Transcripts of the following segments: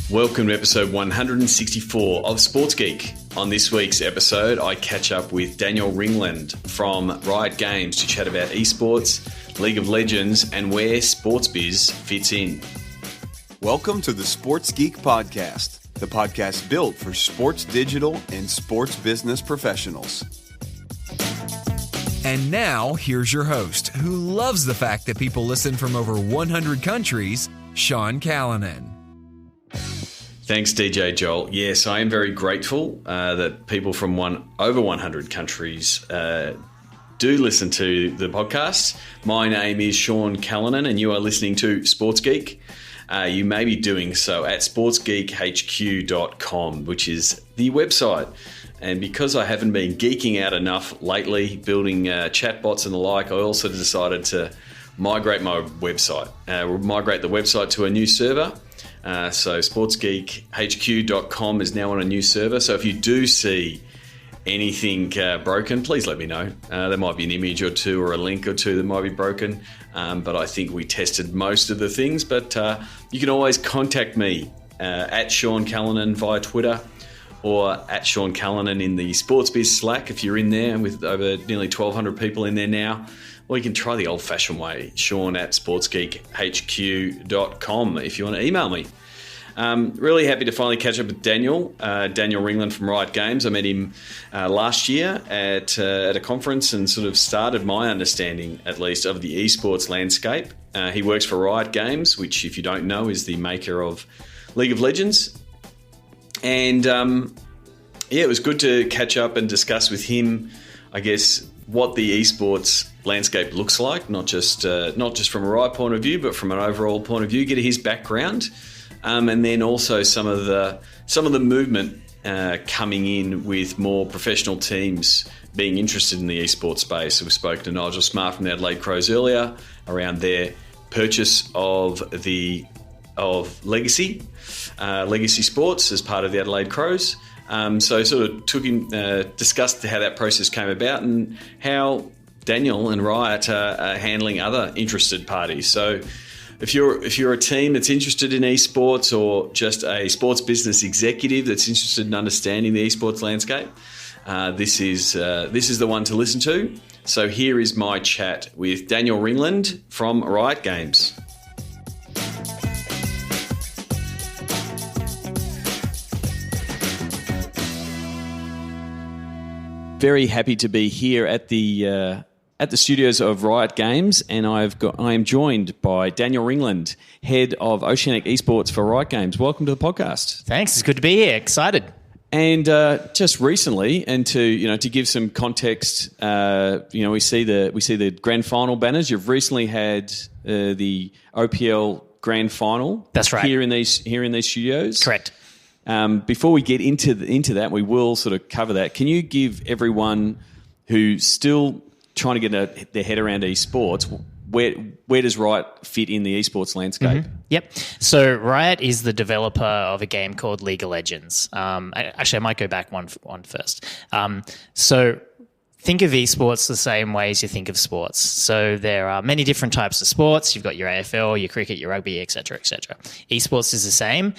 Welcome to episode 164 of Sports Geek. On this week's episode, I catch up with Daniel Ringland from Riot Games to chat about esports, League of Legends, and where sports biz fits in. Welcome to the Sports Geek Podcast, the podcast built for sports digital and sports business professionals. And now, here's your host, who loves the fact that people listen from over 100 countries, Sean Callanan. Thanks, DJ Joel. Yes, I am very grateful that people from over 100 countries do listen to the podcast. My name is Sean Callanan, and you are listening to Sports Geek. You may be doing so at sportsgeekhq.com, which is the website. And because I haven't been geeking out enough lately, building chatbots and the like, I also decided to migrate my website, migrate the website to a new server. So sportsgeekhq.com is now on a new server. So if you do see anything broken, please let me know. There might be an image or two or a link or two that might be broken. But I think we tested most of the things. But you can always contact me at Sean Callanan via Twitter or at Sean Callanan in the Sports Biz Slack if you're in there with over nearly 1,200 people in there now. Or you can try the old-fashioned way, Sean at sportsgeekhq.com if you want to email me. Really happy to finally catch up with Daniel Ringland from Riot Games. I met him last year at a conference and sort of started my understanding, at least, of the esports landscape. He works for Riot Games, which, if you don't know, is the maker of League of Legends. And, it was good to catch up and discuss with him, I guess, what the esports landscape looks like, not just from a Riot point of view, but from an overall point of view, get his background. And then also some of the movement coming in with more professional teams being interested in the esports space. So we spoke to Nigel Smart from the Adelaide Crows earlier around their purchase of Legacy Sports as part of the Adelaide Crows. So sort of discussed how that process came about and how Daniel and Riot are handling other interested parties. So if you're a team that's interested in esports or just a sports business executive that's interested in understanding the esports landscape, this is the one to listen to. So here is my chat with Daniel Ringland from Riot Games. Very happy to be here at the studios of Riot Games, and I am joined by Daniel Ringland, head of Oceanic Esports for Riot Games. Welcome to the podcast. Thanks, it's good to be here. Excited. And just recently, and to give some context, we see the grand final banners. You've recently had the OPL grand final. That's right. Here in these studios. Correct. Before we get into that, we will sort of cover that. Can you give everyone who's still trying to get their head around esports, where does Riot fit in the esports landscape? Mm-hmm. Yep. So Riot is the developer of a game called League of Legends. Actually, I might go back one first. So think of esports the same way as you think of sports. So there are many different types of sports. You've got your AFL, your cricket, your rugby, etc., etc. Esports is the same.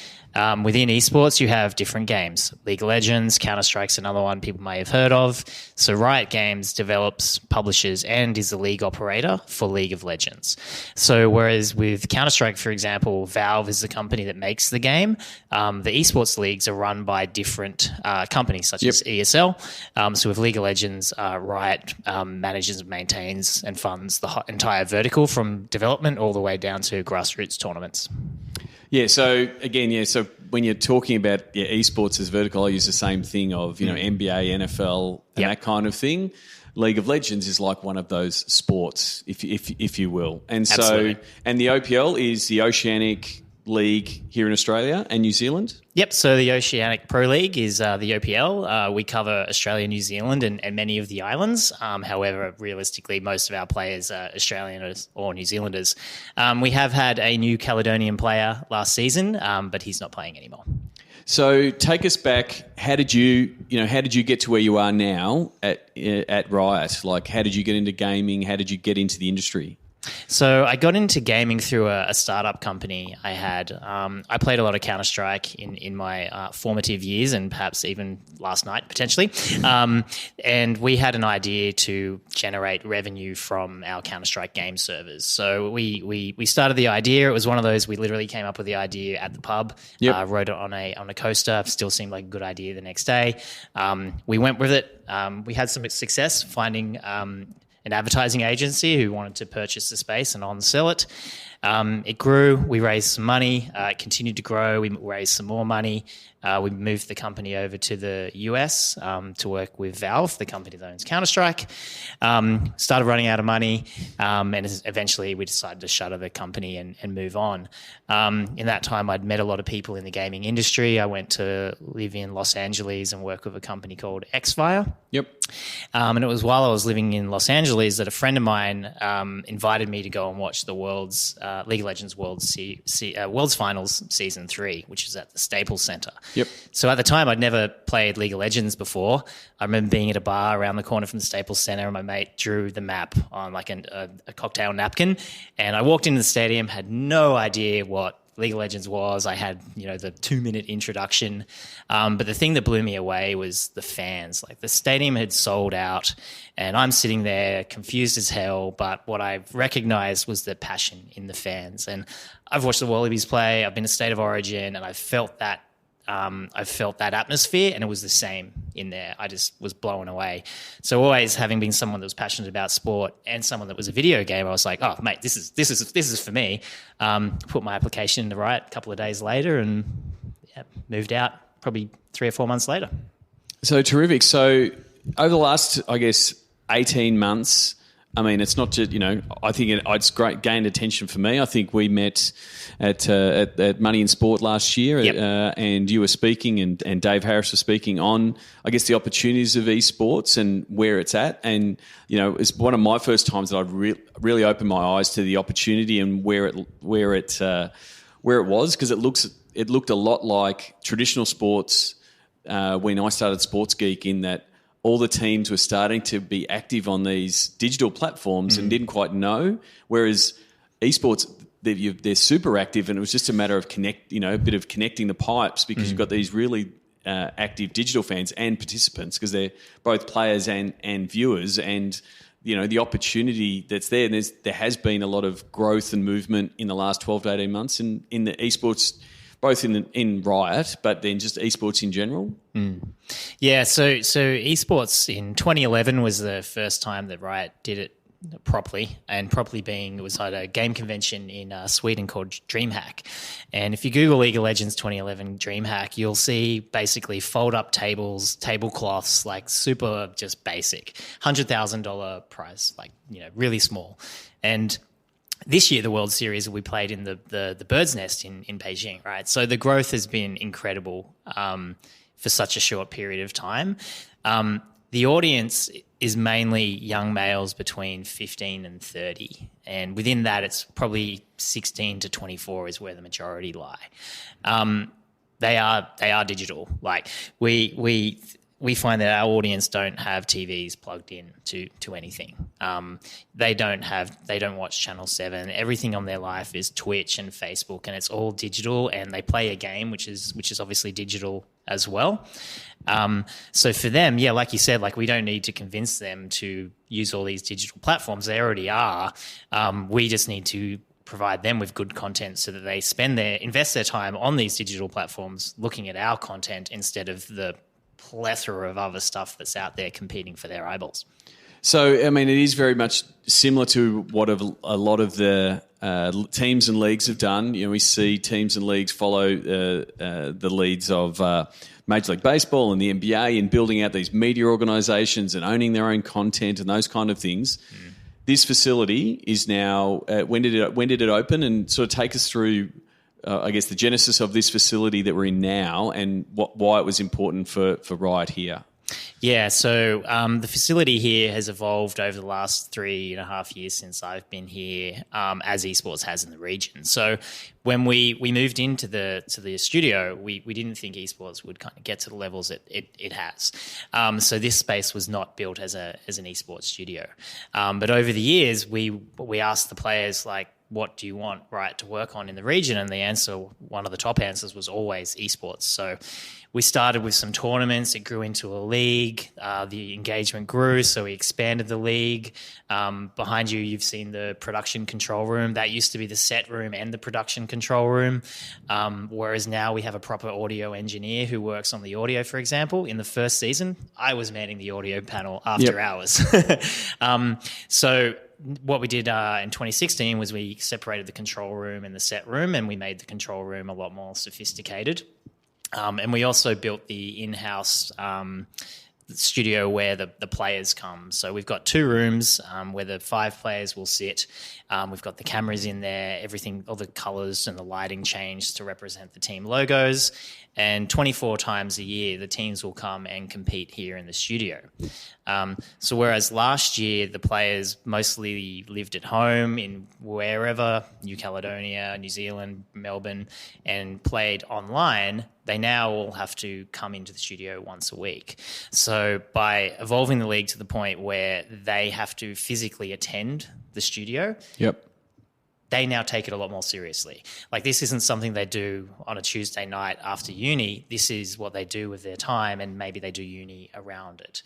Within esports, you have different games. League of Legends, Counter-Strike's another one people may have heard of. So Riot Games develops, publishes, and is the league operator for League of Legends. So whereas with Counter-Strike, for example, Valve is the company that makes the game, the esports leagues are run by different companies such as ESL. So with League of Legends, Riot manages, maintains, and funds the entire vertical from development all the way down to grassroots tournaments. Yeah, so again, so when you're talking about esports as vertical, I use the same thing of, NBA, NFL, and that kind of thing. League of Legends is like one of those sports, if you will. And so, Absolutely. And the OPL is the Oceanic League here in Australia and New Zealand? Yep, so the Oceanic Pro League is the OPL. We cover Australia, New Zealand, and many of the islands. However, realistically, most of our players are Australian or New Zealanders. We have had a new Caledonian player last season, but he's not playing anymore. So take us back. How did you get to where you are now at Riot? Like, how did you get into gaming? How did you get into the industry? So I got into gaming through a startup company I had. I played a lot of Counter-Strike in my formative years, and perhaps even last night, potentially. And we had an idea to generate revenue from our Counter-Strike game servers. So we started the idea. It was one of those, we literally came up with the idea at the pub, wrote it on a coaster, still seemed like a good idea the next day. We went with it. We had some success finding an advertising agency who wanted to purchase the space and on-sell it. It grew. We raised some money. It continued to grow. We raised some more money. We moved the company over to the US to work with Valve, the company that owns Counter-Strike. Started running out of money, and eventually we decided to shutter the company and move on. In that time, I'd met a lot of people in the gaming industry. I went to live in Los Angeles and work with a company called Xfire. Yep. And it was while I was living in Los Angeles that a friend of mine invited me to go and watch the League of Legends Worlds Finals Season 3, which was at the Staples Center. Yep. So at the time, I'd never played League of Legends before. I remember being at a bar around the corner from the Staples Center, and my mate drew the map on like a cocktail napkin. And I walked into the stadium, had no idea what League of Legends was. I had, the 2-minute introduction. But the thing that blew me away was the fans. Like, the stadium had sold out, and I'm sitting there confused as hell. But what I recognized was the passion in the fans. And I've watched the Wallabies play. I've been to State of Origin, and I felt that atmosphere, and it was the same in there. I just was blown away. So always having been someone that was passionate about sport and someone that was a video gamer, I was like, oh mate, this is for me. Put my application into Riot a couple of days later, and moved out probably 3 or 4 months later. So terrific. So over the last, 18 months, I mean, it's not just, I think it's great, gained attention for me. I think we met at Money in Sport last year, and you were speaking, and Dave Harris was speaking on, the opportunities of esports and where it's at. And, it's one of my first times that I've really opened my eyes to the opportunity and where it was, because it looked a lot like traditional sports when I started Sports Geek, in that all the teams were starting to be active on these digital platforms and didn't quite know, whereas esports, they're super active, and it was just a matter of a bit of connecting the pipes, because you've got these really active digital fans and participants, because they're both players and viewers, and the opportunity that's there. And there has been a lot of growth and movement in the last 12 to 18 months in the esports, both in Riot, but then just esports in general. Yeah, so esports in 2011 was the first time that Riot did it properly, and properly being, it was at a game convention in Sweden called DreamHack. And if you Google League of Legends 2011 DreamHack, you'll see basically fold-up tables, tablecloths, like super just basic, $100,000 prize, like, really small. And this year, the World Series will be played in the Bird's Nest in Beijing, right? So the growth has been incredible for such a short period of time. The audience is mainly young males between 15 and 30. And within that, it's probably 16 to 24 is where the majority lie. They are digital. Like, we find that our audience don't have TVs plugged in to anything. They don't watch Channel 7. Everything on their life is Twitch and Facebook, and it's all digital, and they play a game, which is obviously digital as well. So for them, like you said, like, we don't need to convince them to use all these digital platforms. They already are. We just need to provide them with good content so that they invest their time on these digital platforms looking at our content instead of the plethora of other stuff that's out there competing for their eyeballs. So, I mean, it is very much similar to what a lot of the teams and leagues have done. We see teams and leagues follow the leads of Major League Baseball and the NBA in building out these media organisations and owning their own content and those kind of things. This facility is now, when did it open? And sort of take us through, the genesis of this facility that we're in now, and why it was important for Riot here. Yeah, so the facility here has evolved over the last 3.5 years since I've been here, as esports has in the region. So when we moved into the studio, we didn't think esports would kind of get to the levels it has. So this space was not built as an esports studio. But over the years, we asked the players, like, what do you want Riot to work on in the region? And the answer, one of the top answers, was always esports. So we started with some tournaments. It grew into a league. The engagement grew, so we expanded the league. Behind you, you've seen the production control room. That used to be the set room and the production control room, whereas now we have a proper audio engineer who works on the audio, for example. In the first season, I was manning the audio panel after hours. So what we did in 2016 was we separated the control room and the set room, and we made the control room a lot more sophisticated. And we also built the in-house studio where the players come. So we've got 2 rooms where the 5 players will sit. We've got the cameras in there, everything, all the colours and the lighting changed to represent the team logos. And 24 times a year, the teams will come and compete here in the studio. So whereas last year, the players mostly lived at home in wherever, New Caledonia, New Zealand, Melbourne, and played online, they now all have to come into the studio once a week. So by evolving the league to the point where they have to physically attend the studio, they now take it a lot more seriously. Like, this isn't something they do on a Tuesday night after uni. This is what they do with their time, and maybe they do uni around it.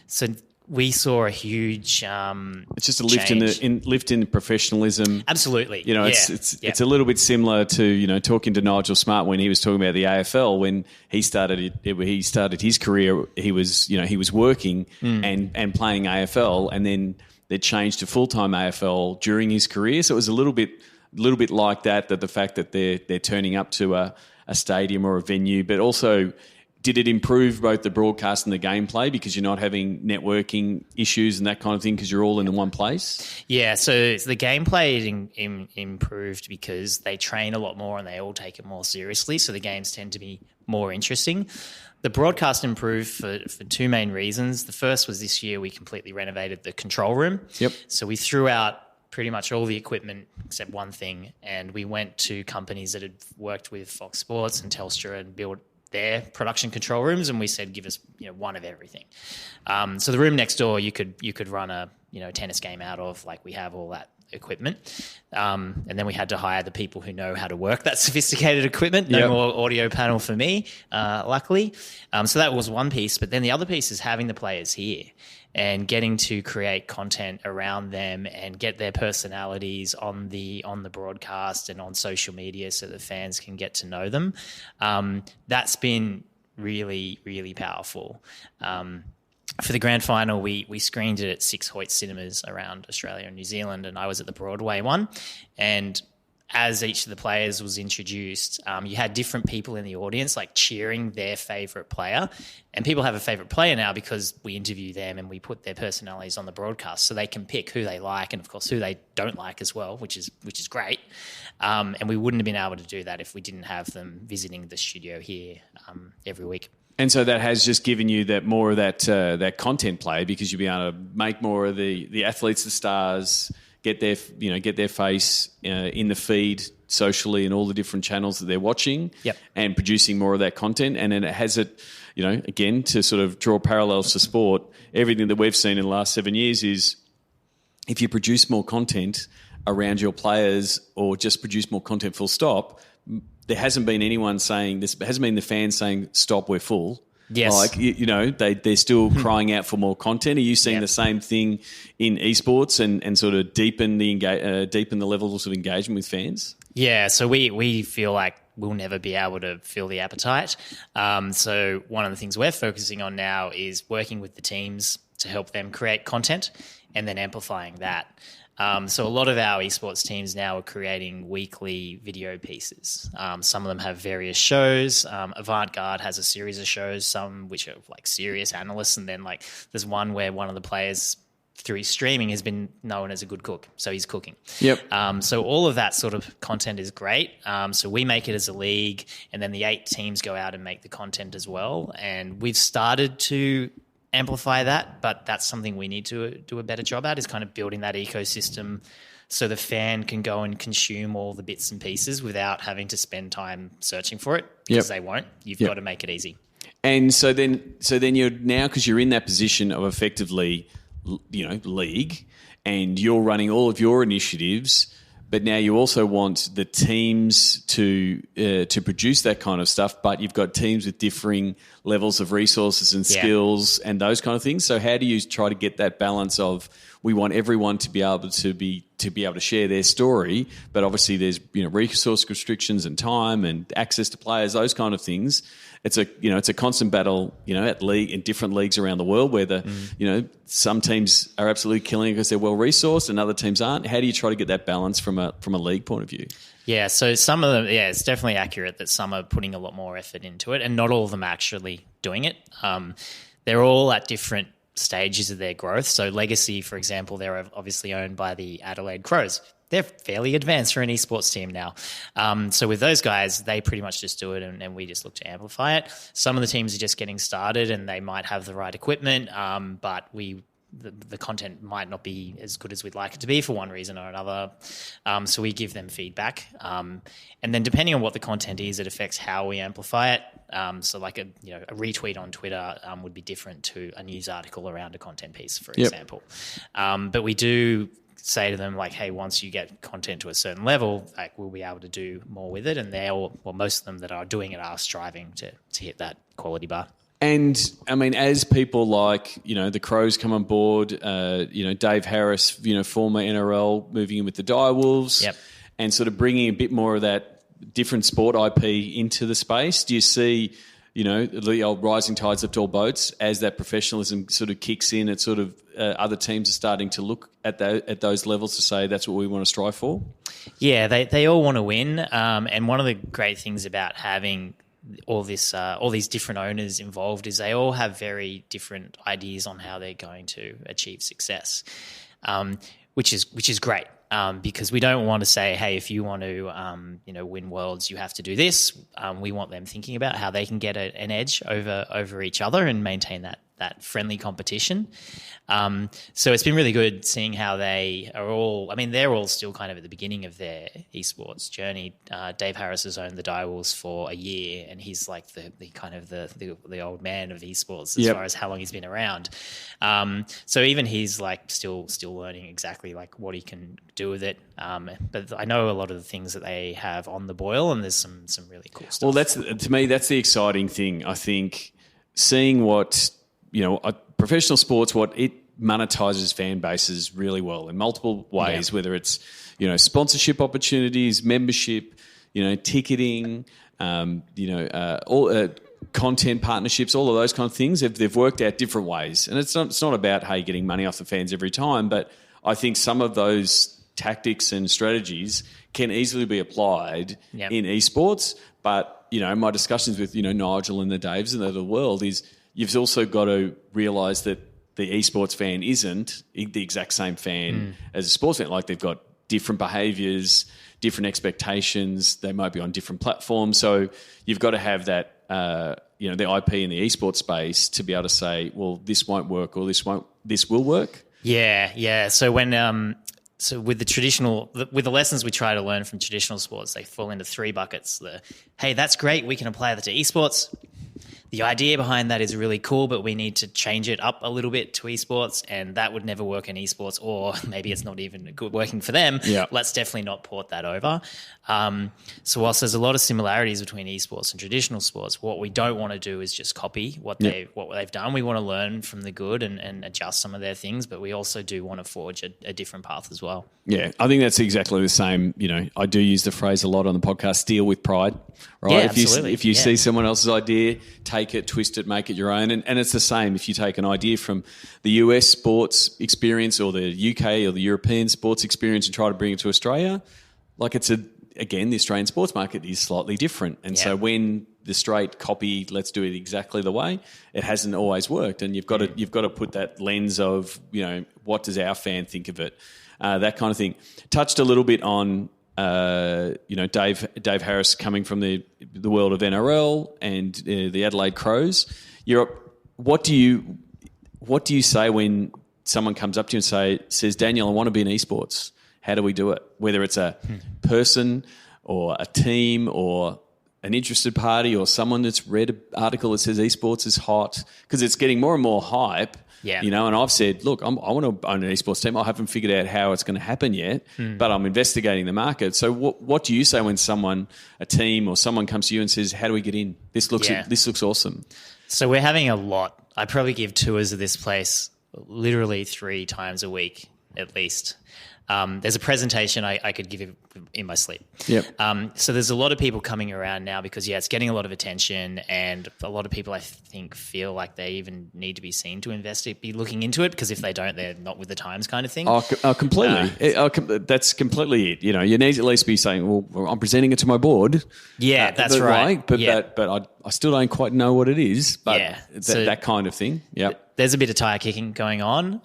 So we saw a huge it's just a lift in professionalism. Absolutely. It's a little bit similar to, talking to Nigel Smart when he was talking about the AFL. When he started his career, he was working and playing AFL, and then they changed to full-time AFL during his career. So it was a little bit like that the fact that they're turning up to a stadium or a venue, but also, did it improve both the broadcast and the gameplay because you're not having networking issues and that kind of thing because you're all in one place? Yeah, so the gameplay improved because they train a lot more and they all take it more seriously, so the games tend to be more interesting. The broadcast improved for 2 main reasons. The first was this year we completely renovated the control room. Yep. So we threw out pretty much all the equipment except one thing, and we went to companies that had worked with Fox Sports and Telstra and built their production control rooms, and we said, give us one of everything. So the room next door you could run a tennis game out of, like we have all that equipment, and then we had to hire the people who know how to work that sophisticated equipment. No more audio panel for me, luckily. So that was one piece, but then the other piece is having the players here and getting to create content around them and get their personalities on the broadcast and on social media so the fans can get to know them. That's been really, really powerful. For the grand final, we screened it at 6 Hoyt cinemas around Australia and New Zealand, and I was at the Broadway one. And as each of the players was introduced, you had different people in the audience like cheering their favourite player. And people have a favourite player now because we interview them and we put their personalities on the broadcast, so they can pick who they like and, of course, who they don't like as well, which is great. And we wouldn't have been able to do that if we didn't have them visiting the studio here every week. And so that has just given you more of that content play, because you'll be able to make more of the athletes, the stars, get their face in the feed socially and all the different channels that they're watching, and producing more of that content. And then it has it, again, to sort of draw parallels to sport, everything that we've seen in the last 7 years is if you produce more content around your players or just produce more content full stop, there hasn't been anyone saying this, hasn't been the fans saying, stop, we're full. Yes. Like, they're still crying out for more content. Are you seeing the same thing in esports and sort of deepen the levels of engagement with fans? Yeah, so we feel like we'll never be able to fill the appetite. So one of the things we're focusing on now is working with the teams to help them create content and then amplifying that. So a lot of our esports teams now are creating weekly video pieces. Some of them have various shows. Avant-Garde has a series of shows, some which are like serious analysts, and then like there's one where one of the players through his streaming has been known as a good cook, so he's cooking. Yep. So all of that sort of content is great. So we make it as a league, and then the 8 teams go out and make the content as well. And we've started to amplify that, but that's something we need to do a better job at, is kind of building that ecosystem so the fan can go and consume all the bits and pieces without having to spend time searching for it, because they won't. You've got to make it easy. And so then you're now, because you're in that position of effectively, league, and you're running all of your initiatives, but now you also want the teams to produce that kind of stuff, but you've got teams with differing levels of resources and skills and those kind of things. So how do you try to get that balance of, we want everyone to be able to share their story, but obviously there's resource restrictions and time and access to players, those kind of things. It's a constant battle, at league, in different leagues around the world, where some teams are absolutely killing it because they're well resourced and other teams aren't. How do you try to get that balance from a league point of view? Yeah, so some of them, it's definitely accurate that some are putting a lot more effort into it, and not all of them are actually doing it. They're all at different stages of their growth. So Legacy, for example, they're obviously owned by the Adelaide Crows. They're fairly advanced for an esports team now. So with those guys, they pretty much just do it, and we just look to amplify it. Some of the teams are just getting started and they might have the right equipment, but the content might not be as good as we'd like it to be for one reason or another. So we give them feedback. And then depending on what the content is, it affects how we amplify it. So like a retweet on Twitter would be different to a news article around a content piece, for example. But we do say to them, like, hey, once you get content to a certain level, like, we'll be able to do more with it. And most of them that are doing it are striving to hit that quality bar. And I mean, as people like, the Crows come on board, Dave Harris, former NRL, moving in with the Direwolves, and sort of bringing a bit more of that different sport IP into the space. Do you see, the old rising tides lift all boats, as that professionalism sort of kicks in? It's sort of other teams are starting to look at those levels to say that's what we want to strive for? Yeah, they all want to win. And one of the great things about having all these different owners involved is they all have very different ideas on how they're going to achieve success, which is great. Because we don't want to say, hey, if you want to, win worlds, you have to do this. We want them thinking about how they can get an edge over each other and maintain that friendly competition. So it's been really good seeing how they are all. I mean, they're all still kind of at the beginning of their esports journey. Dave Harris has owned the Direwolves for a year, and he's like the kind of the old man of esports as far as how long he's been around. So even he's like still learning exactly like what he can do with it. But I know a lot of the things that they have on the boil, and there's some really cool stuff. Well, to me that's the exciting thing. I think seeing what professional sports, what it monetizes fan bases really well in multiple ways, whether it's sponsorship opportunities, membership, ticketing, all content partnerships, all of those kind of things. They've worked out different ways, and it's not about getting money off the fans every time, but I think some of those tactics and strategies can easily be applied in esports. But my discussions with Nigel and the Daves and the world is, you've also got to realise that the esports fan isn't the exact same fan as a sports fan. Like, they've got different behaviours, different expectations. They might be on different platforms. So you've got to have that, the IP in the esports space to be able to say, well, this won't work or this will work. Yeah. So with the lessons we try to learn from traditional sports, they fall into 3 buckets. Hey, that's great, we can apply that to esports. The idea behind that is really cool, but we need to change it up a little bit to esports, and that would never work in esports, or maybe it's not even good working for them. Let's definitely not port that over. So whilst there's a lot of similarities between esports and traditional sports, what we don't want to do is just copy what they've done. We want to learn from the good and adjust some of their things, but we also do want to forge a different path as well. Yeah, I think that's exactly the same. I do use the phrase a lot on the podcast, steal with pride, right? Yeah, absolutely. If you see someone else's idea, take it, twist it, make it your own. And it's the same if you take an idea from the US sports experience or the UK or the European sports experience and try to bring it to Australia. Like, the Australian sports market is slightly different. And so when the straight copy, let's do it exactly the way. It hasn't always worked, and you've got to put that lens of, what does our fan think of it, that kind of thing. Touched a little bit on Dave Harris coming from the world of NRL and the Adelaide Crows. What do you say when someone comes up to you and says, Daniel, I want to be in esports? How do we do it? Whether it's a person or a team or an interested party or someone that's read an article that says esports is hot, because it's getting more and more hype. Yeah. And I've said, look, I want to own an esports team. I haven't figured out how it's going to happen yet, but I'm investigating the market. So what do you say when a team or someone comes to you and says, how do we get in? This looks awesome. So we're having a lot. I probably give tours of this place literally 3 times a week at least. There's a presentation I could give you in my sleep. Yep. So there's a lot of people coming around now because, it's getting a lot of attention, and a lot of people, I think, feel like they even need to be seen to be looking into it, because if they don't, they're not with the times kind of thing. Completely. That's completely it. You need to at least be saying, well, I'm presenting it to my board. Yeah, that's right. But I still don't quite know what it is. But that kind of thing. Yep. There's a bit of tire kicking going on,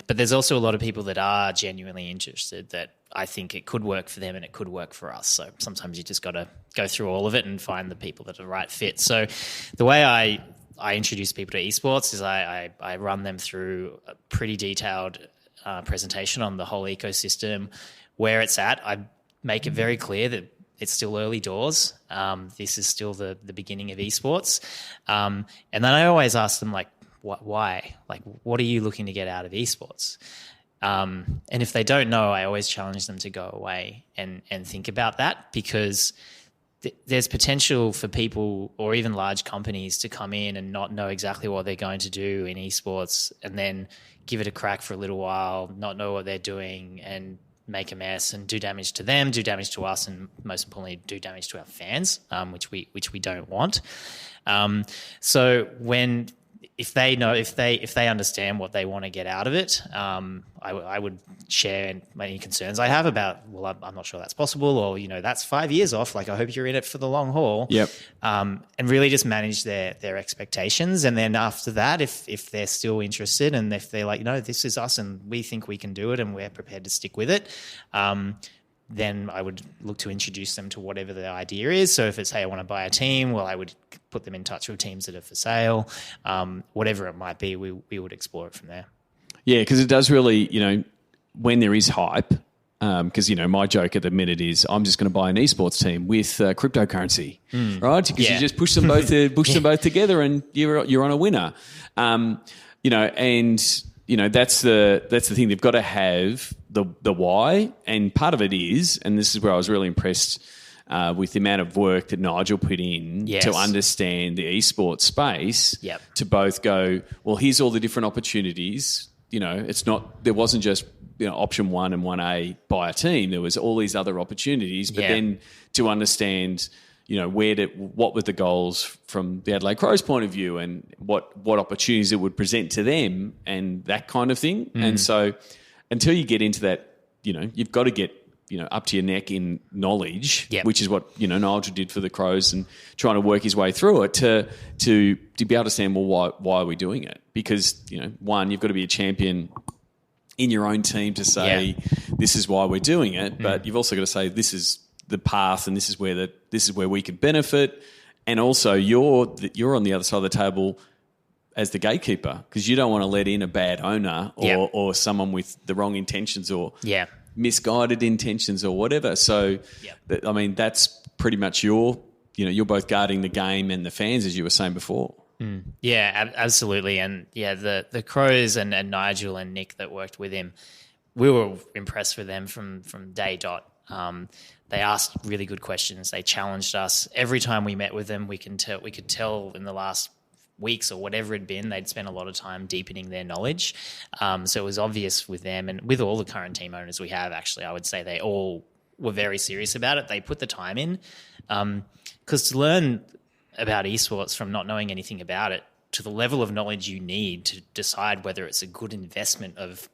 but there's also a lot of people that are genuinely interested, that I think it could work for them and it could work for us. So sometimes you just got to go through all of it and find the people that are the right fit. So the way I introduce people to esports is I run them through a pretty detailed presentation on the whole ecosystem, where it's at. I make it very clear that it's still early doors. This is still the beginning of esports. And then I always ask them, why? What are you looking to get out of esports? And if they don't know, I always challenge them to go away and think about that, because there's potential for people or even large companies to come in and not know exactly what they're going to do in esports, and then give it a crack for a little while, not know what they're doing, and make a mess and do damage to them, do damage to us, and most importantly, do damage to our fans, which we don't want. So if they understand what they want to get out of it, I would share any concerns I have about, I'm not sure that's possible, or, that's 5 years off. I hope you're in it for the long haul. Yep. And really just manage their expectations. And then after that, if they're still interested, and if they're like, this is us and we think we can do it and we're prepared to stick with it, then I would look to introduce them to whatever the idea is. So if it's, hey, I want to buy a team, I would put them in touch with teams that are for sale. Whatever it might be, we would explore it from there. Yeah, because it does really, when there is hype, because, my joke at the minute is I'm just going to buy an esports team with cryptocurrency, right? Because you just push them both together and you're on a winner. That's the thing. They've got to have the why, and part of it is, and this is where I was really impressed with the amount of work that Nigel put in to understand the esports space. Yep. To both go, well, here's all the different opportunities. There wasn't just option 1 and 1A buy a team. There was all these other opportunities, but then to understand, what were the goals from the Adelaide Crows point of view, and what opportunities it would present to them, and that kind of thing. And so until you get into that, you've got to get, up to your neck in knowledge, which is what, Nigel did for the Crows, and trying to work his way through it to be able to understand, well, why are we doing it? Because, one, you've got to be a champion in your own team to say, this is why we're doing it. But you've also got to say, this is the path, and this is where we could benefit. And also you're on the other side of the table as the gatekeeper, because you don't want to let in a bad owner or someone with the wrong intentions or misguided intentions or whatever. So, that's pretty much you're both guarding the game and the fans, as you were saying before. Yeah, absolutely. And the Crows and Nigel and Nick that worked with him, we were impressed with them from day dot. They asked really good questions. They challenged us. Every time we met with them, we could tell in the last weeks or whatever it had been, they'd spent a lot of time deepening their knowledge. So it was obvious with them, and with all the current team owners we have, actually, I would say they all were very serious about it. They put the time in, because to learn about esports from not knowing anything about it to the level of knowledge you need to decide whether it's a good investment of,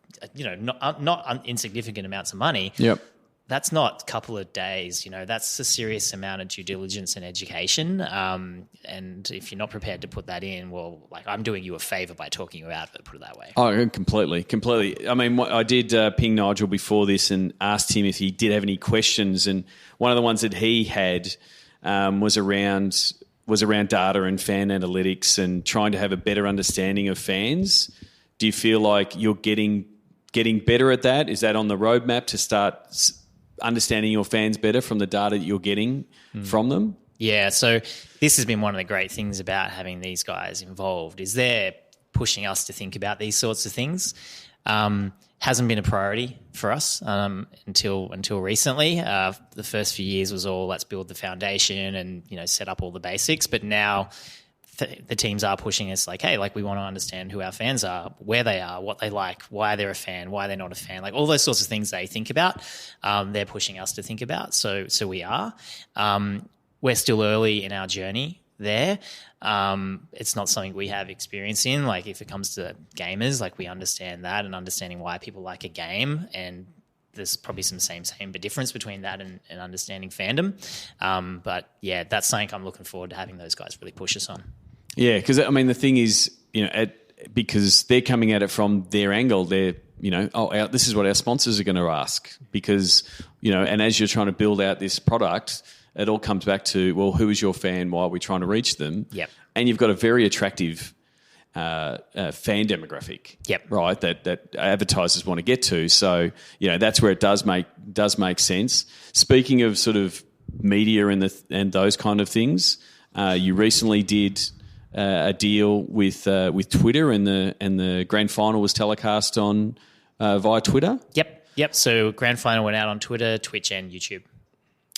not insignificant amounts of money. Yep. that's not a couple of days. That's a serious amount of due diligence and education. And if you're not prepared to put that in, well, like, I'm doing you a favor by talking you out of it, put it that way. Oh, completely. I mean, I did ping Nigel before this and asked him if he did have any questions. And one of the ones that he had was around data and fan analytics and trying to have a better understanding of fans. Do you feel like you're getting better at that? Is that on the roadmap to start understanding your fans better from the data that you're getting from them? Yeah, so this has been one of the great things about having these guys involved, is they're pushing us to think about these sorts of things. Hasn't been a priority for us until recently. The first few years was all, let's build the foundation and set up all the basics. But now the teams are pushing us like, hey, like, we want to understand who our fans are, where they are, what they like, why they're a fan, why they're not a fan, like all those sorts of things they think about. They're pushing us to think about. So we are. We're still early in our journey there. It's not something we have experience in. Like, if it comes to gamers, like, we understand that and understanding why people like a game, and there's probably some same but difference between that and understanding fandom. But yeah, that's something I'm looking forward to having those guys really push us on. Yeah, because I mean, the thing is, because they're coming at it from their angle, they're this is what our sponsors are going to ask, because and as you're trying to build out this product, it all comes back to, well, who is your fan? Why are we trying to reach them? Yep. And you've got a very attractive fan demographic, right? That advertisers want to get to. So that's where it does make sense. Speaking of sort of media and those kind of things, you recently did a deal with Twitter, and the grand final was telecast on via Twitter. Yep. So grand final went out on Twitter, Twitch, and YouTube.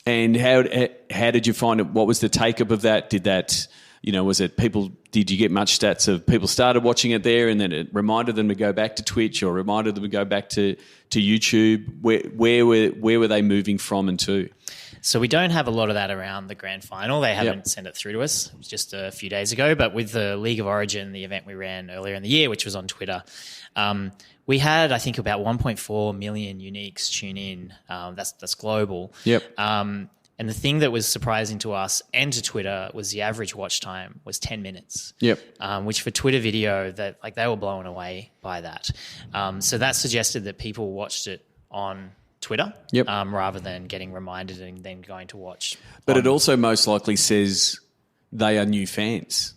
And how did you find it? What was the take-up of that? Did that, was it people? Did you get much stats of people started watching it there, and then it reminded them to go back to Twitch, or reminded them to go back to YouTube? Where were they moving from and to? So we don't have a lot of that around the grand final. They haven't sent it through to us. It was just a few days ago. But with the League of Origin, the event we ran earlier in the year, which was on Twitter, we had, I think, about 1.4 million uniques tune in. That's global. Yep. And the thing that was surprising to us and to Twitter was the average watch time was 10 minutes. Yep. Which for Twitter video, that they were blown away by that. So that suggested that people watched it on Twitter, rather than getting reminded and then going to watch. But it also most likely says they are new fans,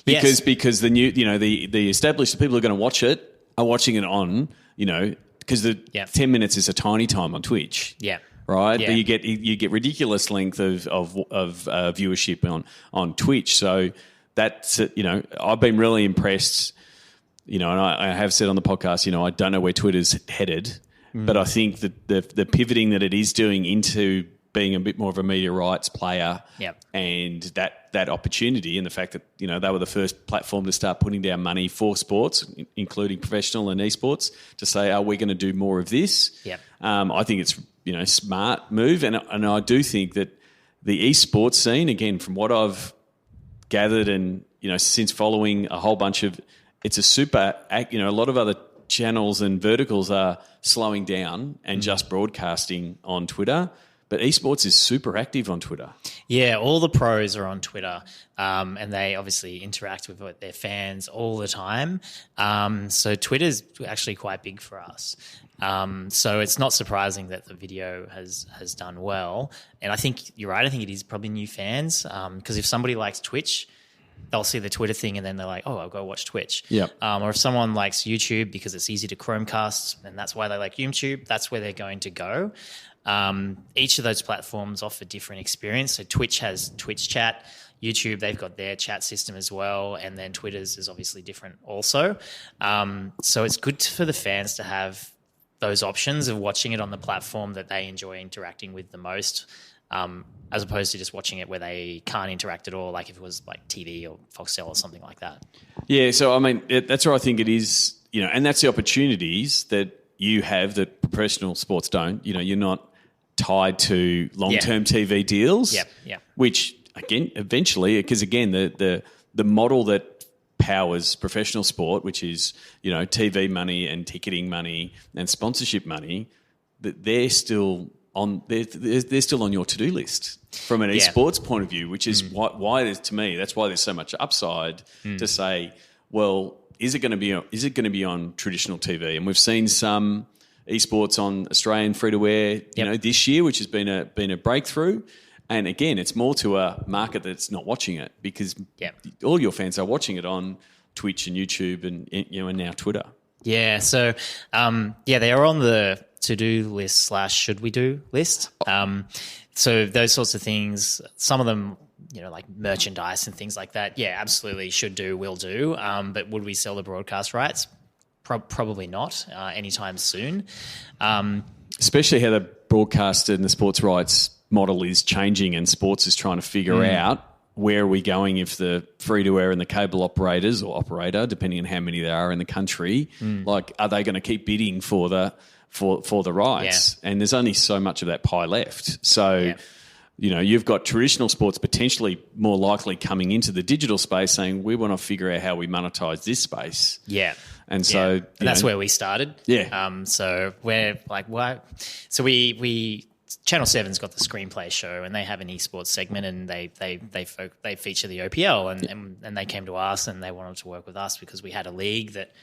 because the new, the established people who are going to watch it are watching it on, because the 10 minutes is a tiny time on Twitch. Yeah. Right, yeah. But you get ridiculous length of viewership on Twitch. So that's I've been really impressed. And I have said on the podcast, I don't know where Twitter's headed. But I think that the pivoting that it is doing into being a bit more of a media rights player, and that opportunity, and the fact that they were the first platform to start putting down money for sports, including professional and esports, to say, are we going to do more of this? I think it's smart move, and I do think that the esports scene, again, from what I've gathered, and since following a whole bunch of, it's a super, a lot of other channels and verticals are slowing down and just broadcasting on Twitter, but esports is super active on Twitter. Yeah, all the pros are on Twitter, and they obviously interact with their fans all the time. So Twitter's actually quite big for us. So it's not surprising that the video has done well. And I think you're right. I think it is probably new fans, because if somebody likes Twitch, they'll see the Twitter thing and then they're like, oh, I'll go watch Twitch. Or if someone likes YouTube because it's easy to Chromecast and that's why they like YouTube, that's where they're going to go. Each of those platforms offer different experience. So Twitch has Twitch chat. YouTube, they've got their chat system as well. And then Twitter's is obviously different also. So it's good for the fans to have those options of watching it on the platform that they enjoy interacting with the most, as opposed to just watching it where they can't interact at all, like if it was like TV or Foxtel or something like that. Yeah, so I mean, that's where I think it is, and that's the opportunities that you have that professional sports don't. You're not tied to long-term TV deals, which, again, eventually, because, again, the model that powers professional sport, which is, TV money and ticketing money and sponsorship money, that they're still on they're still on your to-do list from an esports point of view, which is why there's, to me, that's why there's so much upside to say, well, is it going to be on traditional TV? And we've seen some esports on Australian free-to-air, this year, which has been a breakthrough. And again, it's more to a market that's not watching it, because all your fans are watching it on Twitch and YouTube and now Twitter. Yeah. So they are on the to-do list / should we do list. So those sorts of things, some of them, like merchandise and things like that. Yeah, absolutely should do, will do. But would we sell the broadcast rights? Probably not anytime soon. Especially how the broadcast and the sports rights model is changing, and sports is trying to figure out where are we going if the free-to-air and the cable operators or operator, depending on how many there are in the country, are they going to keep bidding for the rights? Yeah. And there's only so much of that pie left. So, you've got traditional sports potentially more likely coming into the digital space saying, we want to figure out how we monetize this space. Yeah. And so that's where we started. Yeah. So we're like, why? So we Channel 7's got the screenplay show, and they have an esports segment, and they feature the OPL, and they came to us and they wanted to work with us because we had a league that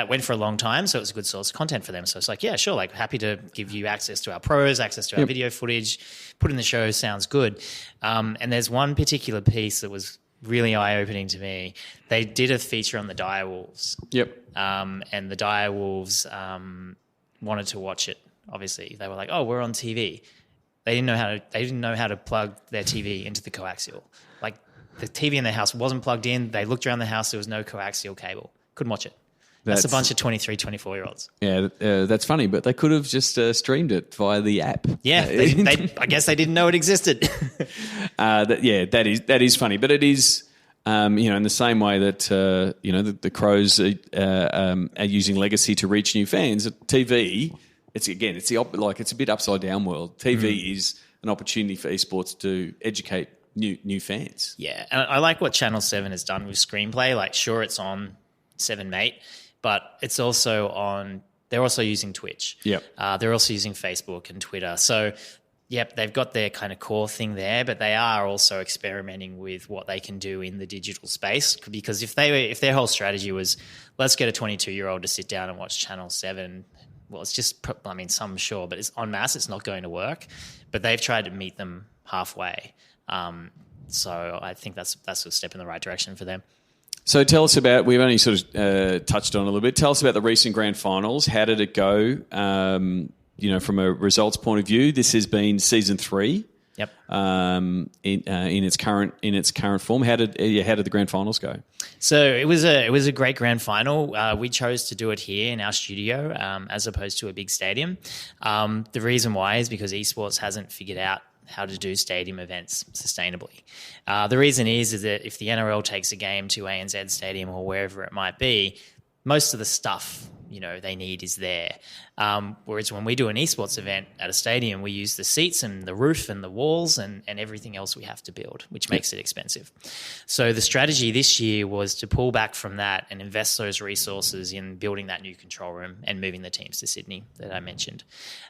went for a long time, so it was a good source of content for them. So it's like, yeah, sure, like happy to give you access to our pros, access to our video footage, put in the show, sounds good. And there's one particular piece that was really eye-opening to me. They did a feature on the Direwolves. Yep. And the Direwolves wanted to watch it. Obviously, they were like, "Oh, we're on TV." They didn't know how to plug their TV into the coaxial. Like, the TV in their house wasn't plugged in. They looked around the house. There was no coaxial cable. Couldn't watch it. That's a bunch of 23, 24-year-olds. Yeah, that's funny, but they could have just streamed it via the app. Yeah, I guess they didn't know it existed. That is funny, but it is, in the same way that the Crows are using legacy to reach new fans. TV, it's a bit upside down world. TV is an opportunity for esports to educate new fans. Yeah, and I like what Channel 7 has done with screenplay. Like, sure, it's on 7 Mate, but it's also on. They're also using Twitch. Yep. They're also using Facebook and Twitter. So, yep, they've got their kind of core thing there, but they are also experimenting with what they can do in the digital space. Because if their whole strategy was, let's get a 22-year-old to sit down and watch Channel 7, well, it's just, some sure, but it's en masse, it's not going to work. But they've tried to meet them halfway. So I think that's a step in the right direction for them. So tell us about, we've only sort of touched on a little bit, tell us about the recent grand finals. How did it go, from a results point of view? This has been season 3. Yep. In its current form. How did the grand finals go? So it was a great grand final. We chose to do it here in our studio as opposed to a big stadium. The reason why is because esports hasn't figured out how to do stadium events sustainably. The reason is that if the NRL takes a game to ANZ Stadium or wherever it might be, most of the stuff they need is there. Whereas when we do an esports event at a stadium, we use the seats and the roof and the walls and everything else we have to build, which makes it expensive. So the strategy this year was to pull back from that and invest those resources in building that new control room and moving the teams to Sydney that I mentioned.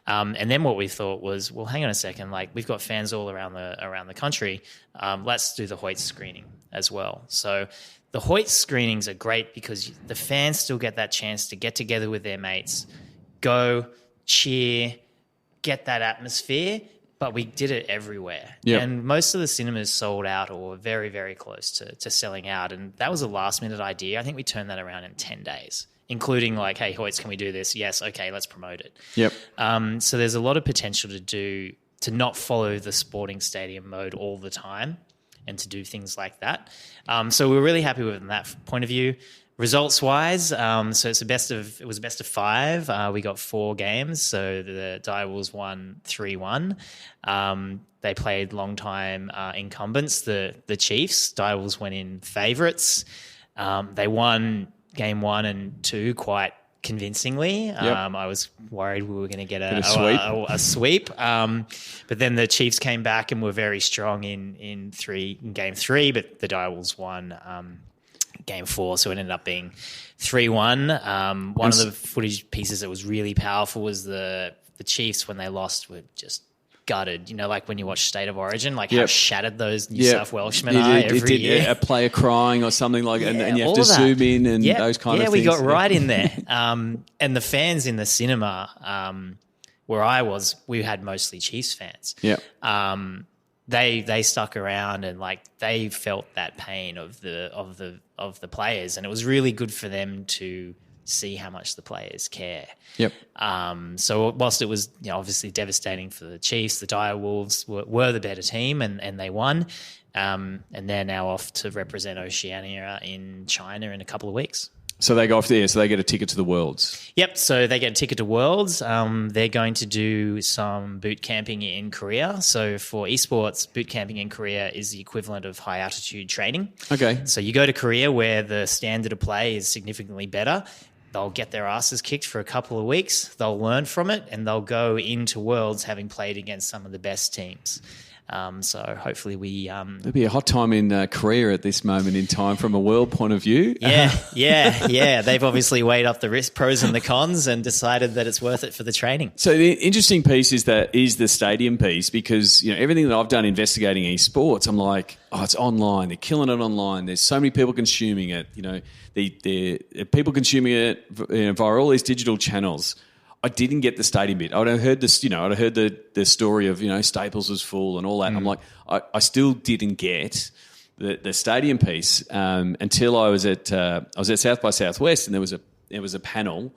And then what we thought was, well, hang on a second, like we've got fans all around the country. Let's do the Hoyt screening as well. So the Hoyt screenings are great because the fans still get that chance to get together with their mates, go, cheer, get that atmosphere, but we did it everywhere. Yep. And most of the cinemas sold out or were very, very close to selling out. And that was a last-minute idea. I think we turned that around in 10 days, including like, hey, Hoyts, can we do this? Yes, okay, let's promote it. Yep. So there's a lot of potential to not follow the sporting stadium mode all the time and to do things like that. So we're really happy with it from that point of view. Results-wise, so it was a best of 5. We got 4 games. So the Direwolves won 3-1. They played long-time incumbents, the Chiefs. Direwolves went in favourites. They won game 1 and 2 quite convincingly. Yep. I was worried we were going to get a sweep. But then the Chiefs came back and were very strong in game 3, but the Direwolves won game 4, so it ended up being 3-1. One of the footage pieces that was really powerful was the the Chiefs when they lost were just gutted. You know, like when you watch State of Origin, like how shattered those New South Welshmen are every year. A player crying or something like that, and you have all to of that. zoom in and those kind of things. Yeah, we got right in there. And the fans in the cinema where I was, we had mostly Chiefs fans. Yeah. They stuck around and like they felt that pain of the players, and it was really good for them to see how much the players care. Yep. So whilst it was obviously devastating for the Chiefs, the Dire Wolves were the better team and they won. And they're now off to represent Oceania in China in a couple of weeks. So they go off there, so they get a ticket to the Worlds. Yep, so they get a ticket to Worlds. They're going to do some boot camping in Korea. So for esports, boot camping in Korea is the equivalent of high altitude training. Okay. So you go to Korea where the standard of play is significantly better. They'll get their asses kicked for a couple of weeks. They'll learn from it, and they'll go into Worlds having played against some of the best teams. So hopefully we... There'd be a hot time in Korea at this moment in time from a world point of view. Yeah. They've obviously weighed up the pros and the cons and decided that it's worth it for the training. So the interesting piece is the stadium piece, because everything that I've done investigating esports, I'm like, it's online. They're killing it online. There's so many people consuming it. The people consuming it via all these digital channels. I didn't get the stadium bit. I'd heard this, I'd heard the story of, Staples was full and all that. I'm like, I still didn't get the stadium piece until I was at South by Southwest, and there was a panel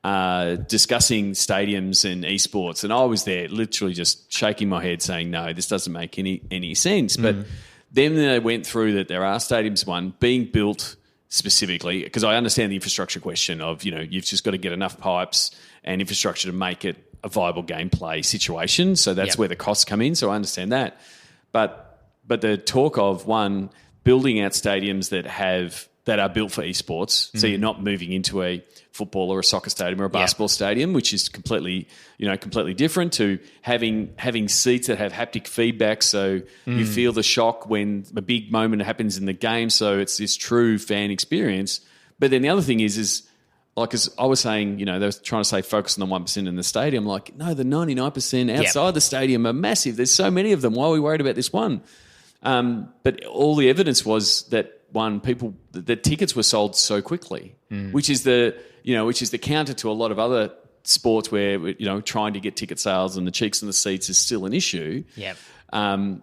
discussing stadiums and esports, and I was there literally just shaking my head saying, no, this doesn't make any sense. But then they went through that there are stadiums, one, being built specifically, because I understand the infrastructure question of, you've just got to get enough pipes and infrastructure to make it a viable gameplay situation. So that's where the costs come in. So I understand that. But the talk of, one, building out stadiums that are built for esports, so you're not moving into a football or a soccer stadium or a basketball stadium, which is completely different, to having seats that have haptic feedback, so you feel the shock when a big moment happens in the game. So it's this true fan experience. But then the other thing is like, as I was saying, they were trying to say focus on the 1% in the stadium. Like, no, the 99% outside the stadium are massive. There's so many of them. Why are we worried about this one? But all the evidence was that, one, the tickets were sold so quickly, which is the counter to a lot of other sports where trying to get ticket sales and the cheeks and the seats is still an issue. Yep.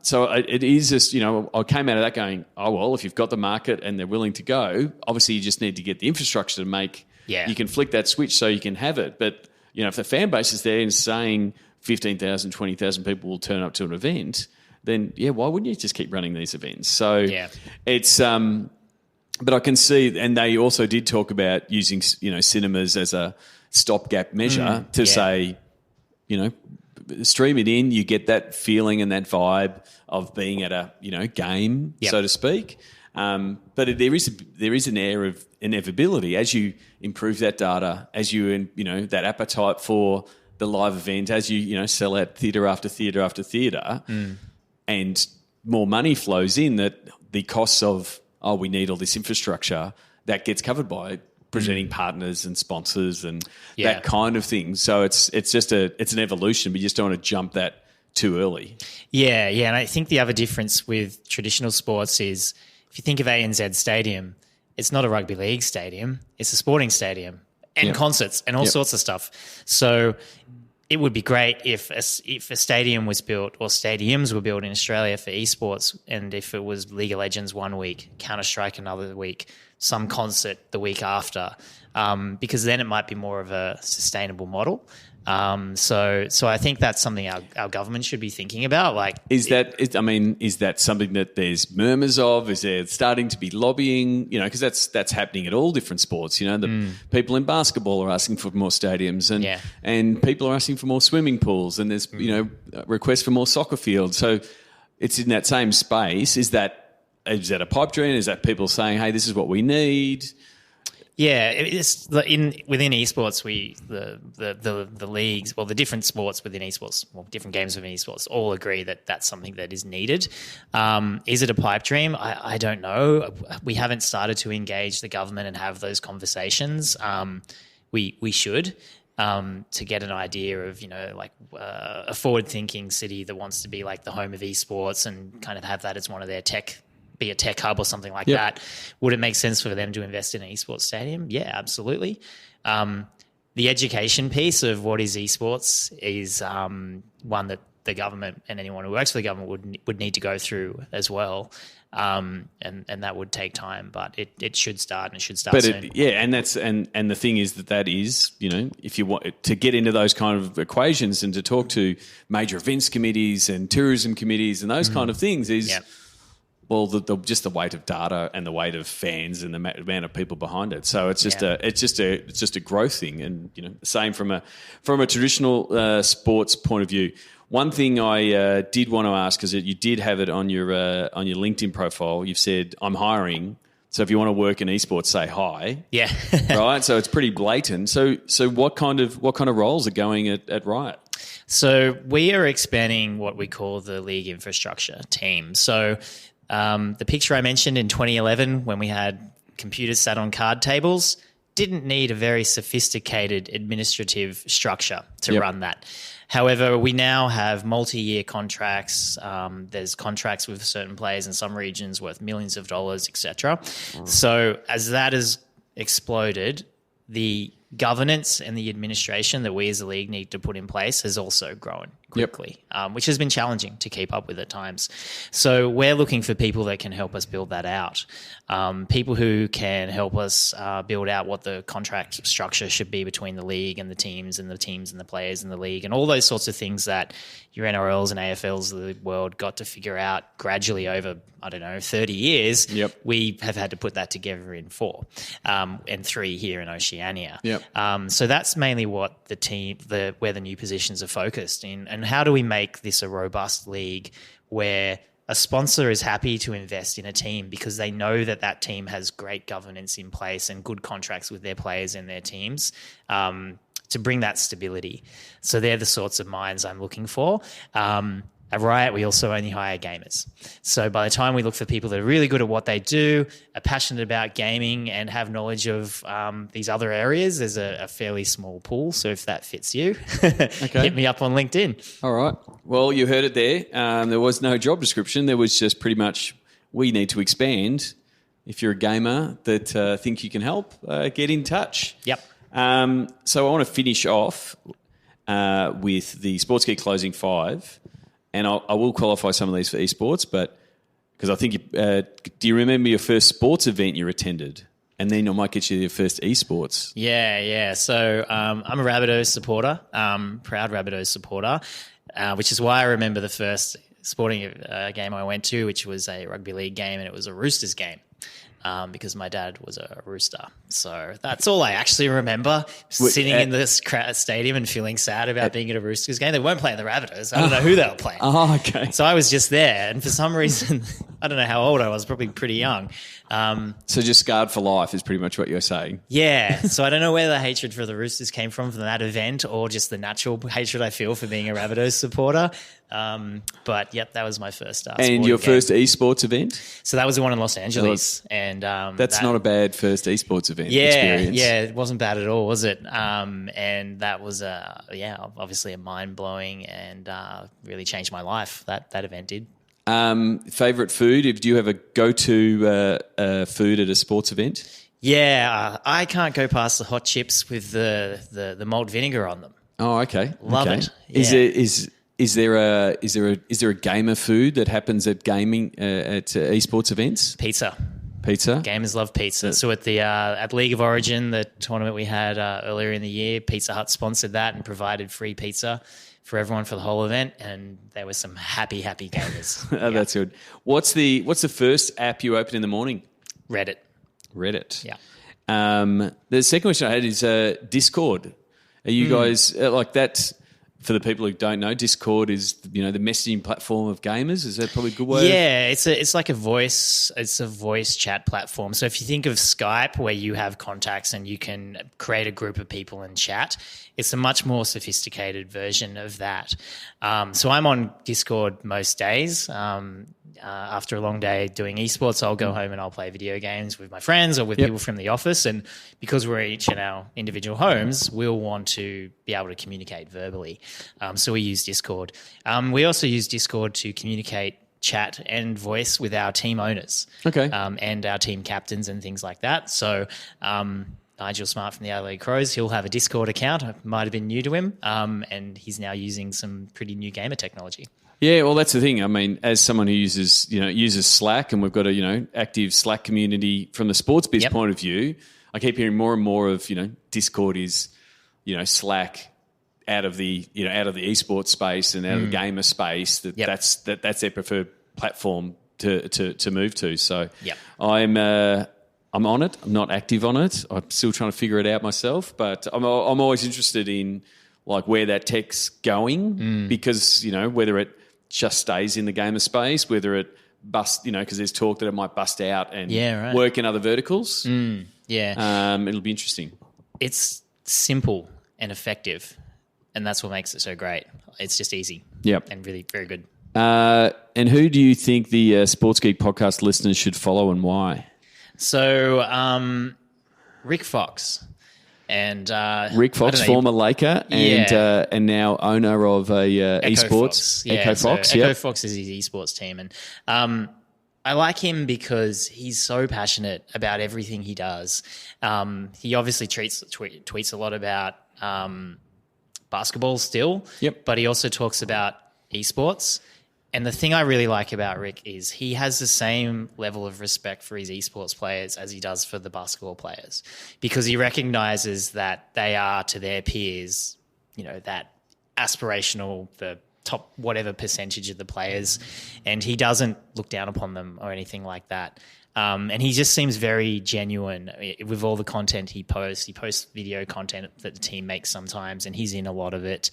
So it is just, I came out of that going, oh, well, if you've got the market and they're willing to go, obviously you just need to get the infrastructure to make, you can flick that switch so you can have it. But, if the fan base is there and saying 15,000, 20,000 people will turn up to an event, then, why wouldn't you just keep running these events? So it's, but I can see, and they also did talk about using, cinemas as a stopgap measure to say, stream it in, you get that feeling and that vibe of being at a, game, so to speak. But there is an air of inevitability as you improve that data, as you, that appetite for the live event, as you, sell out theatre after theatre after theatre, and more money flows in, that the costs of, we need all this infrastructure, that gets covered by presenting partners and sponsors and that kind of thing. So it's an evolution, but you just don't want to jump that too early. Yeah, and I think the other difference with traditional sports is, if you think of ANZ Stadium, it's not a rugby league stadium, it's a sporting stadium and concerts and all sorts of stuff. So it would be great if a stadium was built, or stadiums were built in Australia for esports, and if it was League of Legends one week, Counter-Strike another week, some concert the week after, because then it might be more of a sustainable model. So I think that's something our government should be thinking about. Like, is that something that there's murmurs of? Is there starting to be lobbying? Because that's happening at all different sports. The people in basketball are asking for more stadiums, and people are asking for more swimming pools, and there's requests for more soccer fields. So it's in that same space. Is that a pipe dream? Is that people saying, hey, this is what we need? Yeah, it's within esports, the leagues, the different sports within esports, different games within esports, all agree that that's something that is needed. Is it a pipe dream? I don't know. We haven't started to engage the government and have those conversations. We should. to get an idea of, like a forward-thinking city that wants to be like the home of esports and kind of have that as one of their be a tech hub or something like that. Would it make sense for them to invest in an esports stadium? Yeah, absolutely. The education piece of what is esports is one that the government and anyone who works for the government would need to go through as well. And that would take time, but it should start, and it should start soon. And the thing is that is, if you want to get into those kind of equations and to talk to major events committees and tourism committees and those kind of things is, well, just the weight of data and the weight of fans and the amount of people behind it. So it's just a growth thing, and same from a traditional sports point of view. One thing I did want to ask, because you did have it on your LinkedIn profile, you've said, I'm hiring. So if you want to work in esports, say hi. Yeah. Right. So it's pretty blatant. So what kind of roles are going at Riot? So we are expanding what we call the league infrastructure team. So the picture I mentioned in 2011 when we had computers sat on card tables didn't need a very sophisticated administrative structure to run that. However, we now have multi-year contracts. There's contracts with certain players in some regions worth millions of dollars, etc. So as that has exploded, the governance and the administration that we as a league need to put in place has also grown quickly, which has been challenging to keep up with at times. So we're looking for people that can help us build that out, people who can help us build out what the contract structure should be between the league and the teams and the players in the league, and all those sorts of things that your NRLs and AFLs of the world got to figure out gradually over, 30 years. We have had to put that together in 4 and 3 here in Oceania. So that's mainly what where the new positions are focused in. And how do we make this a robust league where a sponsor is happy to invest in a team because they know that team has great governance in place and good contracts with their players and their teams to bring that stability. So they're the sorts of minds I'm looking for. At Riot, we also only hire gamers. So by the time we look for people that are really good at what they do, are passionate about gaming, and have knowledge of these other areas, there's a fairly small pool. So if that fits you, hit me up on LinkedIn. All right. Well, you heard it there. There was no job description. There was just pretty much, we need to expand. If you're a gamer that think you can help, get in touch. Yep. So I want to finish off with the Sports Geek Closing 5. And I will qualify some of these for esports, but because I think, do you remember your first sports event you attended? And then I might get you your first esports. Yeah. So I'm a Rabbitohs supporter, proud Rabbitohs supporter, which is why I remember the first sporting game I went to, which was a rugby league game, and it was a Roosters game. Because my dad was a Rooster. So that's all I actually remember, sitting in this stadium and feeling sad about being at a Roosters game. They weren't playing the Rabbitohs. I don't know who they were playing. Oh, okay. So I was just there. And for some reason, I don't know how old I was, probably pretty young. So just scarred for life is pretty much what you're saying. Yeah. So I don't know where the hatred for the Roosters came from that event, or just the natural hatred I feel for being a Rabbitohs supporter. But yep, that was my first and your first esports event? So that was the one in Los Angeles. And that's not a bad first esports event experience. Yeah, it wasn't bad at all, was it? And that was obviously a mind-blowing and really changed my life. That event did. Favorite food? Do you have a go-to food at a sports event? Yeah, I can't go past the hot chips with the malt vinegar on them. Oh, okay. Love it. Yeah. Is there a gamer food that happens at gaming at esports events? Pizza. Gamers love pizza. So at League of Origin, the tournament we had earlier in the year, Pizza Hut sponsored that and provided free pizza for everyone for the whole event, and there were some happy gamers. Oh, that's good. What's the first app you open in the morning? Reddit. Yeah. The second question I had is Discord. Are you guys like that? For the people who don't know, Discord is the messaging platform of gamers. Is that probably a good way? Yeah, it's like a voice chat platform. So if you think of Skype, where you have contacts and you can create a group of people and chat, it's a much more sophisticated version of that. So I'm on Discord most days. after a long day doing esports, I'll go home and I'll play video games with my friends or with people from the office. And because we're each in our individual homes, we'll want to be able to communicate verbally. So we use Discord. We also use Discord to communicate chat and voice with our team owners. Okay. And our team captains and things like that. So Nigel Smart from the Adelaide Crows, he'll have a Discord account. It might have been new to him, and he's now using some pretty new gamer technology. Yeah, well, that's the thing. I mean, as someone who uses Slack, and we've got a active Slack community from the sports biz point of view, I keep hearing more and more of Discord is Slack out of the esports space and out of the gamer space. That's their preferred platform to move to. So I'm on it. I'm not active on it. I'm still trying to figure it out myself, but I'm always interested in where that tech's going because whether it just stays in the gamer space, whether it busts, because there's talk that it might bust out and work in other verticals. It'll be interesting. It's simple and effective, and that's what makes it so great. It's just easy. And really very good. And who do you think the Sports Geek podcast listeners should follow and why? So, Rick Fox. And Rick Fox, former Laker, and now owner of esports. Echo Fox. Echo Fox is his esports team. And I like him because he's so passionate about everything he does. He obviously tweets a lot about basketball still, but he also talks about esports. And the thing I really like about Rick is he has the same level of respect for his esports players as he does for the basketball players, because he recognizes that they are to their peers, that aspirational, the top whatever percentage of the players, and he doesn't look down upon them or anything like that. And he just seems very genuine with all the content he posts. He posts video content that the team makes sometimes, and he's in a lot of it.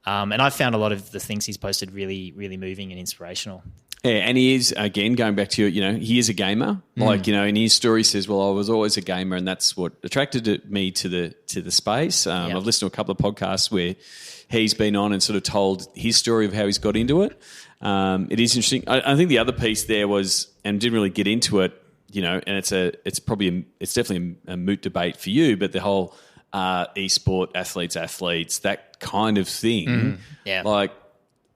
And I've found a lot of the things he's posted really, really moving and inspirational. Yeah, and he is, again, going back to, he is a gamer. In his story he says, well, I was always a gamer, and that's what attracted me to the space. I've listened to a couple of podcasts where he's been on and sort of told his story of how he's got into it. It is interesting. I think the other piece there was, and didn't really get into it, and it's definitely a moot debate for you, but the whole esport athletes, that kind of thing.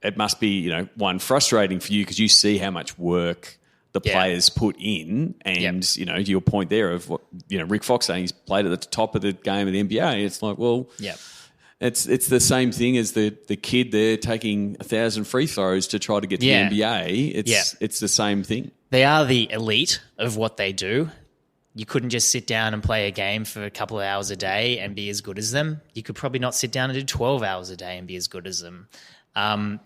It must be, one, frustrating for you because you see how much work the players put in, and to your point there of what Rick Fox saying he's played at the top of the game of the NBA. It's like, well, it's the same thing as the kid there taking 1,000 free throws to try to get to the NBA. It's the same thing. They are the elite of what they do. You couldn't just sit down and play a game for a couple of hours a day and be as good as them. You could probably not sit down and do 12 hours a day and be as good as them.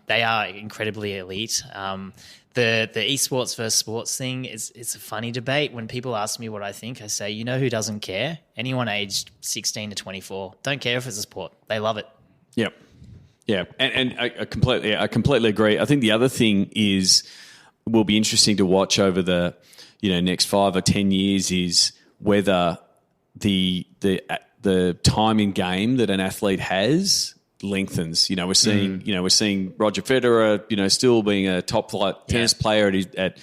They are incredibly elite. The esports versus sports thing it's a funny debate. When people ask me what I think, I say, who doesn't care? Anyone aged 16 to 24. Don't care if it's a sport. They love it. Yep. Yeah. And I completely agree. I think the other thing will be interesting to watch over the next 5 or 10 years is whether the time in game that an athlete has lengthens. We're seeing Roger Federer, still being a top flight tennis player at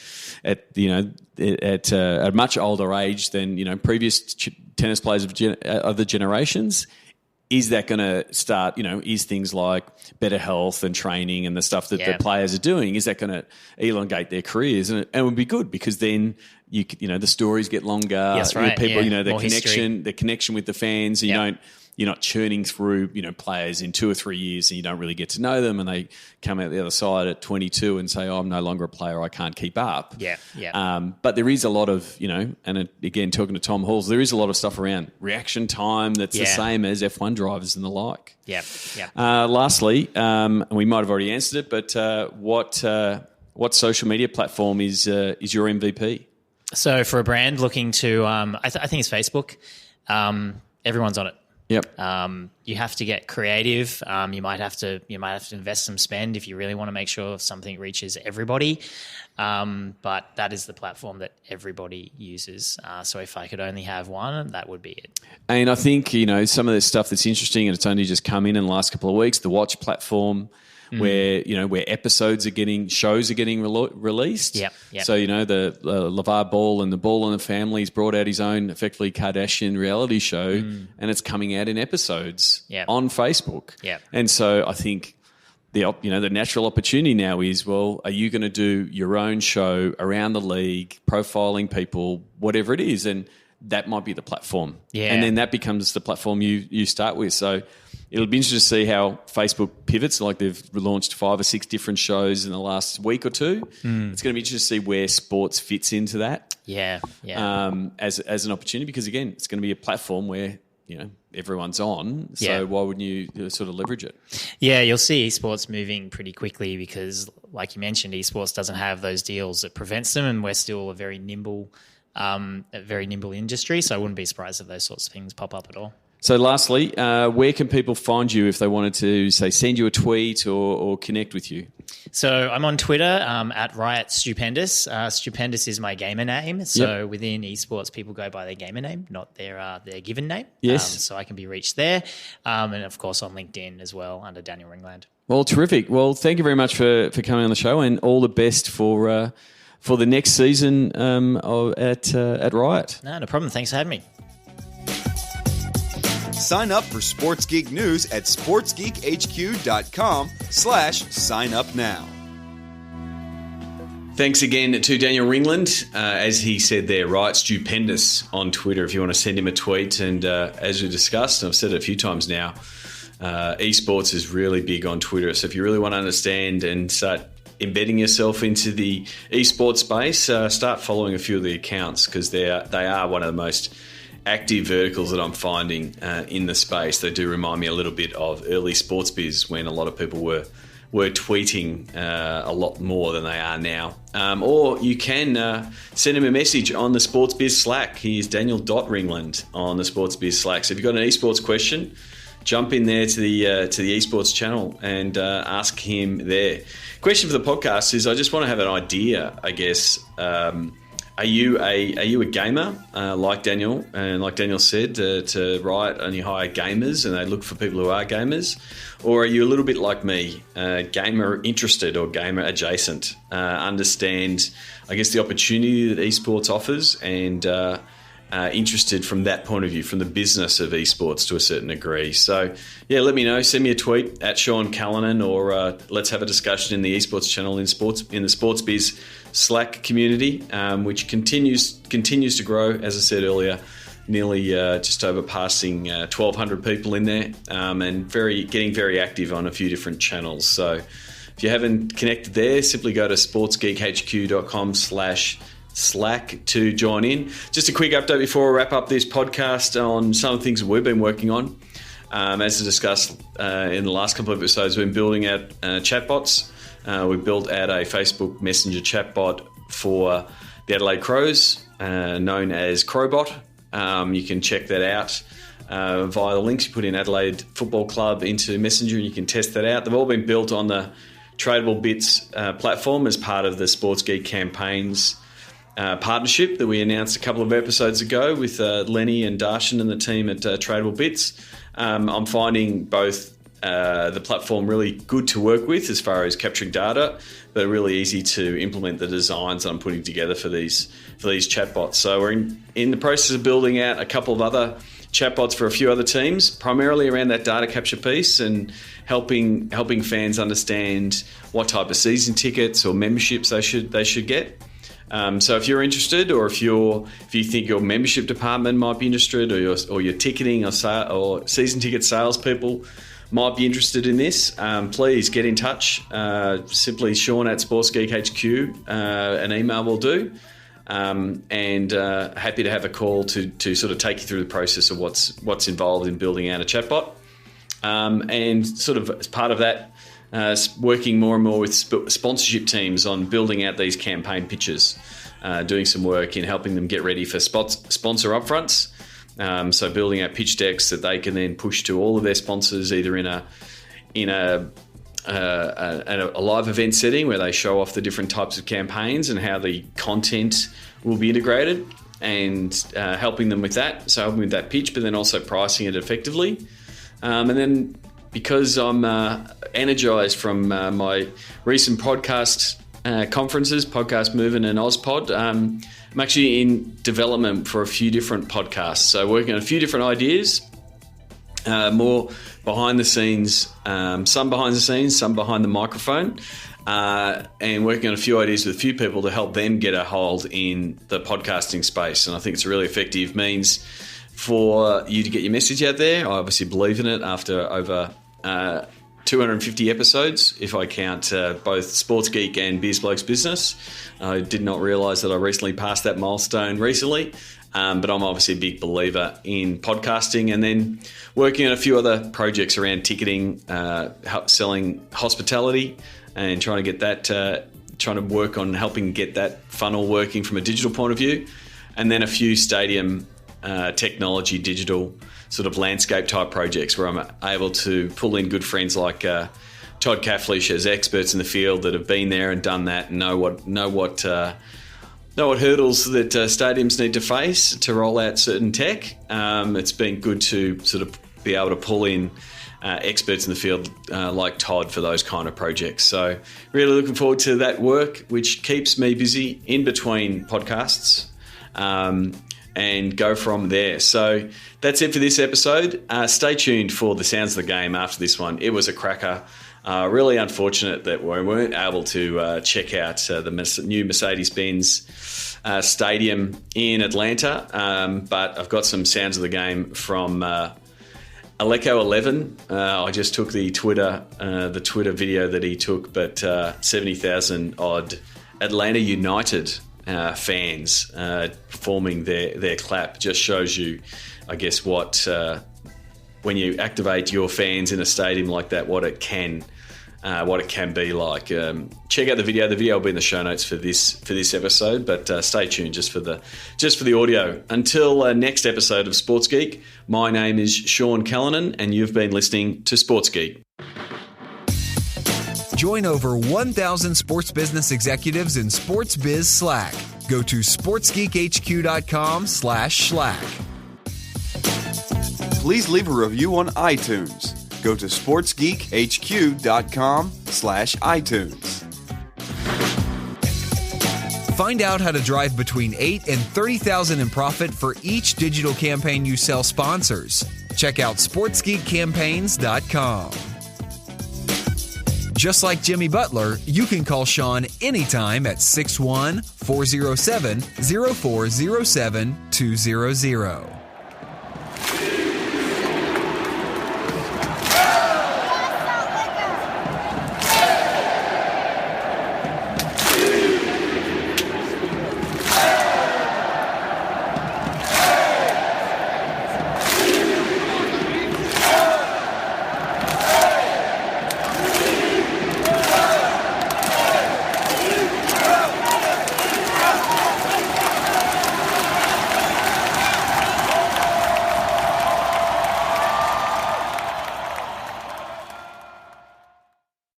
a much older age than previous tennis players of other generations. Is that going to start, is things like better health and training and the stuff that the players are doing, is that going to elongate their careers? And it would be good because then the stories get longer. That's right. People, the connection with the fans. You're not churning through, players in 2 or 3 years and you don't really get to know them, and they come out the other side at 22 and say, I'm no longer a player, I can't keep up. But there is a lot of, and again, talking to Tom Halls, there is a lot of stuff around reaction time that's the same as F1 drivers and the like. Lastly, and we might have already answered it, but what social media platform is your MVP? So for a brand looking to, I think it's Facebook. Everyone's on it. Yep. you have to get creative. You might have to invest some spend if you really want to make sure something reaches everybody. But that is the platform that everybody uses. So if I could only have one, that would be it. And I think, some of the stuff that's interesting, and it's only just come in the last couple of weeks, the Watch platform, where shows are getting released. Yep. So the LeVar Ball and the Ball and the Family's brought out his own effectively Kardashian reality show, and it's coming out in episodes on Facebook. Yep. And so I think the natural opportunity now is, well, are you going to do your own show around the league, profiling people, whatever it is, and that might be the platform. Yeah. And then that becomes the platform you start with. So it'll be interesting to see how Facebook pivots. Like they've launched 5 or 6 different shows in the last week or two. It's going to be interesting to see where sports fits into that. Yeah. As an opportunity, because again, it's going to be a platform where everyone's on. So why wouldn't you sort of leverage it? Yeah, you'll see esports moving pretty quickly because, like you mentioned, esports doesn't have those deals that prevents them, and we're still a very nimble industry. So I wouldn't be surprised if those sorts of things pop up at all. So lastly, where can people find you if they wanted to, say, send you a tweet or connect with you? So I'm on Twitter at Riot Stupendous. Stupendous is my gamer name. So within esports, people go by their gamer name, not their given name. Yes. So I can be reached there. And of course on LinkedIn as well under Daniel Ringland. Well, terrific. Well, thank you very much for coming on the show, and all the best for the next season at Riot. No problem. Thanks for having me. Sign up for Sports Geek News at sportsgeekhq.com/sign up now. Thanks again to Daniel Ringland. As he said there, Riot Stupendous on Twitter if you want to send him a tweet. And as we discussed, and I've said it a few times now, esports is really big on Twitter. So if you really want to understand and start embedding yourself into the esports space, start following a few of the accounts, because they are one of the most active verticals that I'm finding in the space. They do remind me a little bit of early sports biz, when a lot of people were tweeting a lot more than they are now. Or you can send him a message on the Sports Biz Slack. He is Daniel.Ringland on the Sports Biz Slack. So if you've got an esports question, jump in there to the esports channel and ask him there. Question for the podcast is, I just want to have an idea, I guess. Are you a gamer like Daniel? And like Daniel said, to Riot only hire gamers, and they look for people who are gamers. Or are you a little bit like me, gamer interested or gamer adjacent? Understand, I guess, the opportunity that esports offers, and interested from that point of view, from the business of esports to a certain degree. So, yeah, let me know. Send me a tweet at Sean Callanan, or let's have a discussion in the esports channel in the Sports Biz Slack community, which continues to grow. As I said earlier, nearly just over passing 1,200 people in there, and getting very active on a few different channels. So if you haven't connected there, simply go to sportsgeekhq.com/Slack to join in. Just a quick update before we wrap up this podcast on some of the things that we've been working on. As discussed in the last couple of episodes, we've been building out chatbots. We built out a Facebook Messenger chatbot for the Adelaide Crows, known as Crowbot. You can check that out via the links. You put in Adelaide Football Club into Messenger and you can test that out. They've all been built on the Tradable Bits platform as part of the Sports Geek Campaigns partnership that we announced a couple of episodes ago with Lenny and Darshan and the team at Tradable Bits. I'm finding both the platform really good to work with as far as capturing data, but really easy to implement the designs that I'm putting together for these chatbots. So we're in the process of building out a couple of other chatbots for a few other teams, primarily around that data capture piece and helping fans understand what type of season tickets or memberships they should get. So if you're interested, or if you think your membership department might be interested, or your ticketing or season ticket salespeople might be interested in this, please get in touch. Simply Sean at SportsGeekHQ, an email will do. And happy to have a call to sort of take you through the process of what's involved in building out a chatbot. And sort of as part of that, working more and more with sponsorship teams on building out these campaign pitches, doing some work in helping them get ready for sponsor upfronts. So building out pitch decks that they can then push to all of their sponsors, either in a live event setting where they show off the different types of campaigns and how the content will be integrated, and helping them with that. So helping with that pitch, but then also pricing it effectively. And then because I'm energized from my recent podcast conferences, Podcast Movement and Ozpod, I'm actually in development for a few different podcasts. So working on a few different ideas, more behind the scenes, some behind the scenes, some behind the microphone, and working on a few ideas with a few people to help them get a hold in the podcasting space. And I think it's a really effective means for you to get your message out there. I obviously believe in it after over 250 episodes, if I count both Sports Geek and Beers Blokes Business. I did not realise that I recently passed that milestone recently, but I'm obviously a big believer in podcasting, and then working on a few other projects around ticketing, selling hospitality, and trying to get that, trying to work on helping get that funnel working from a digital point of view, and then a few stadium technology, digital sort of landscape type projects where I'm able to pull in good friends like Todd Cafflish as experts in the field that have been there and done that and know what hurdles that stadiums need to face to roll out certain tech. It's been good to sort of be able to pull in experts in the field like Todd for those kind of projects. So really looking forward to that work, which keeps me busy in between podcasts. And go from there. So that's it for this episode. Stay tuned for the Sounds of the Game after this one. It was a cracker. Really unfortunate that we weren't able to check out the new Mercedes-Benz stadium in Atlanta, but I've got some Sounds of the Game from Aleko11. I just took the Twitter video that he took, but 70,000 odd Atlanta United fans performing their clap just shows you, I guess, what when you activate your fans in a stadium like that, what it can be like. Check out the video. The video will be in the show notes for this episode, but stay tuned just for the audio. Until next episode of Sports Geek, my name is Sean Callanan, and you've been listening to Sports Geek. Join over 1,000 sports business executives in Sports Biz Slack. Go to sportsgeekhq.com/Slack. Please leave a review on iTunes. Go to sportsgeekhq.com/iTunes. Find out how to drive between $8,000 and $30,000 in profit for each digital campaign you sell sponsors. Check out sportsgeekcampaigns.com. Just like Jimmy Butler, you can call Sean anytime at 614-407-0407-200.